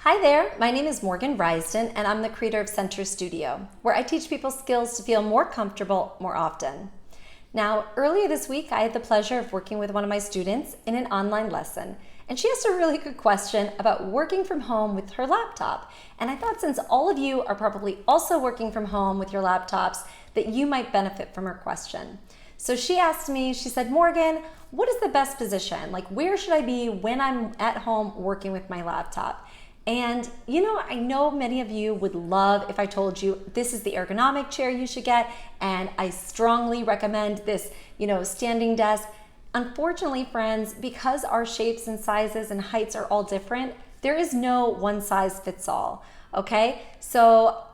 Hi there, my name is Morgan Risden and I'm the creator of Center Studio, where I teach people skills to feel more comfortable more often. Now, earlier this week, I had the pleasure of working with one of my students in an online lesson, and she asked a really good question about working from home with her laptop. And I thought since all of you are probably also working from home with your laptops, that you might benefit from her question. So she asked me, she said, Morgan, what is the best position? Like, where should I be when I'm at home working with my laptop? And I know many of you would love if I told you this is the ergonomic chair you should get, and I strongly recommend this, standing desk. Unfortunately, friends, because our shapes and sizes and heights are all different, there is no one size fits all, okay? So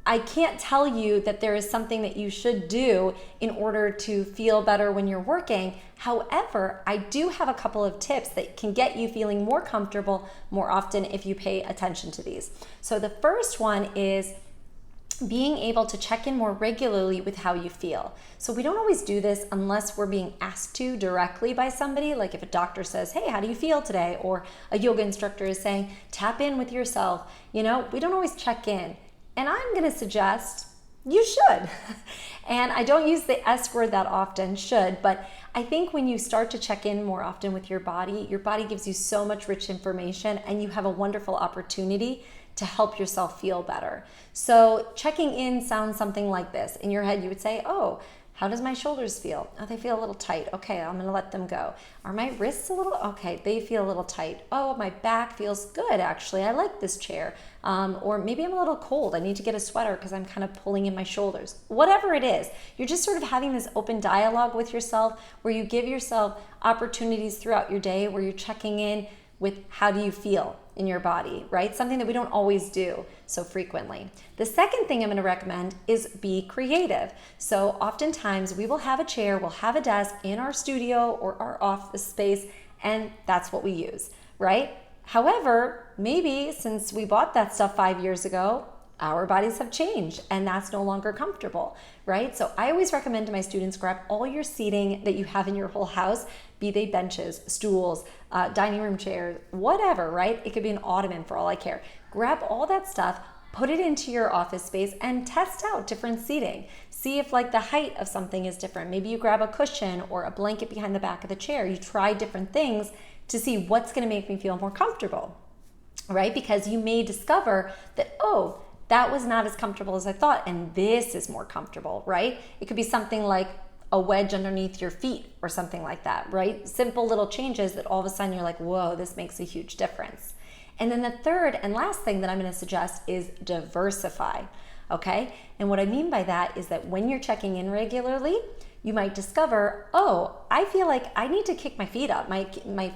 I can't tell you that there is something that you should do in order to feel better when you're working. However, I do have a couple of tips that can get you feeling more comfortable more often if you pay attention to these. So the first one is being able to check in more regularly with how you feel. So we don't always do this unless we're being asked to directly by somebody, like if a doctor says, hey, how do you feel today? Or a yoga instructor is saying, tap in with yourself. We don't always check in. And I'm going to suggest you should. And I don't use the S word that often, should, but I think when you start to check in more often with your body gives you so much rich information and you have a wonderful opportunity to help yourself feel better. So checking in sounds something like this. In your head, you would say, oh, how does my shoulders feel? Oh, they feel a little tight. Okay, I'm gonna let them go. Are my wrists a little? Okay, they feel a little tight. Oh, my back feels good, actually. I like this chair. Or maybe I'm a little cold. I need to get a sweater because I'm kind of pulling in my shoulders. Whatever it is, you're just sort of having this open dialogue with yourself where you give yourself opportunities throughout your day where you're checking in with how do you feel in your body, right? Something that we don't always do so frequently. The second thing I'm going to recommend is be creative. So oftentimes we will have a chair, we'll have a desk in our studio or our office space, and that's what we use, right? However, maybe since we bought that stuff 5 years ago, our bodies have changed and that's no longer comfortable, right? So I always recommend to my students, grab all your seating that you have in your whole house, be they benches, stools, dining room chairs, whatever, right? It could be an ottoman for all I care. Grab all that stuff, put it into your office space and test out different seating. See if the height of something is different. Maybe you grab a cushion or a blanket behind the back of the chair. You try different things to see what's gonna make me feel more comfortable, right? Because you may discover that, oh, that was not as comfortable as I thought, and this is more comfortable, right? It could be something like a wedge underneath your feet or something like that, right? Simple little changes that all of a sudden you're like, whoa, this makes a huge difference. And then the third and last thing that I'm gonna suggest is diversify, okay? And what I mean by that is that when you're checking in regularly, you might discover, oh, I feel like I need to kick my feet up. My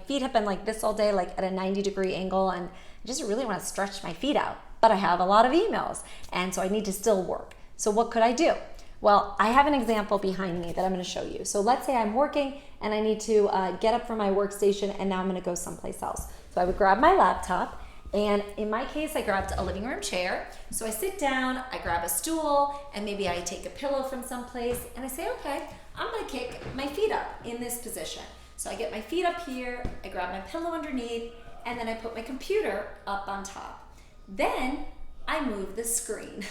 feet have been like this all day, at a 90-degree angle, and I just really wanna stretch my feet out. But I have a lot of emails, and so I need to still work. So what could I do? Well, I have an example behind me that I'm gonna show you. So let's say I'm working and I need to get up from my workstation and now I'm gonna go someplace else. So I would grab my laptop, and in my case, I grabbed a living room chair. So I sit down, I grab a stool, and maybe I take a pillow from someplace, and I say, okay, I'm gonna kick my feet up in this position. So I get my feet up here, I grab my pillow underneath, and then I put my computer up on top. Then I move the screen,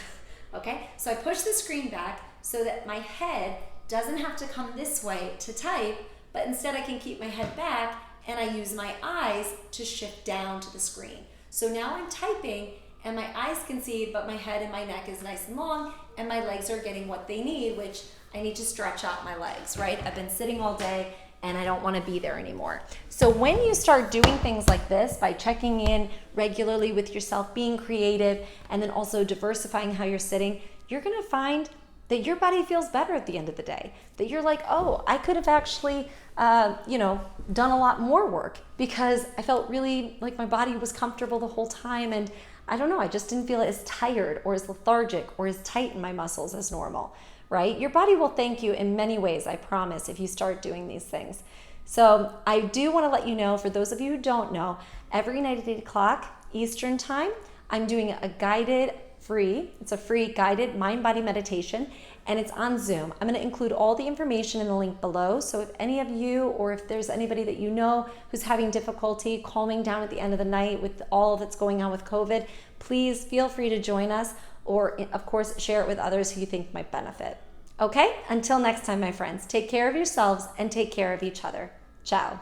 okay? So I push the screen back so that my head doesn't have to come this way to type, but instead I can keep my head back and I use my eyes to shift down to the screen. So now I'm typing and my eyes can see, but my head and my neck is nice and long and my legs are getting what they need, which I need to stretch out my legs, right? I've been sitting all day and I don't want to be there anymore. So when you start doing things like this, by checking in regularly with yourself, being creative, and then also diversifying how you're sitting, you're gonna find that your body feels better at the end of the day. That you're like, oh, I could have actually, done a lot more work because I felt really like my body was comfortable the whole time, and I don't know, I just didn't feel as tired or as lethargic or as tight in my muscles as normal. Right? Your body will thank you in many ways, I promise, if you start doing these things. So I do want to let you know, for those of you who don't know, every night at 8 o'clock Eastern time, I'm doing a guided free. It's a free guided mind-body meditation, and it's on Zoom. I'm going to include all the information in the link below. So if any of you, or if there's anybody that you know who's having difficulty calming down at the end of the night with all that's going on with COVID, please feel free to join us, or of course, share it with others who you think might benefit. Okay, until next time, my friends, take care of yourselves and take care of each other. Ciao.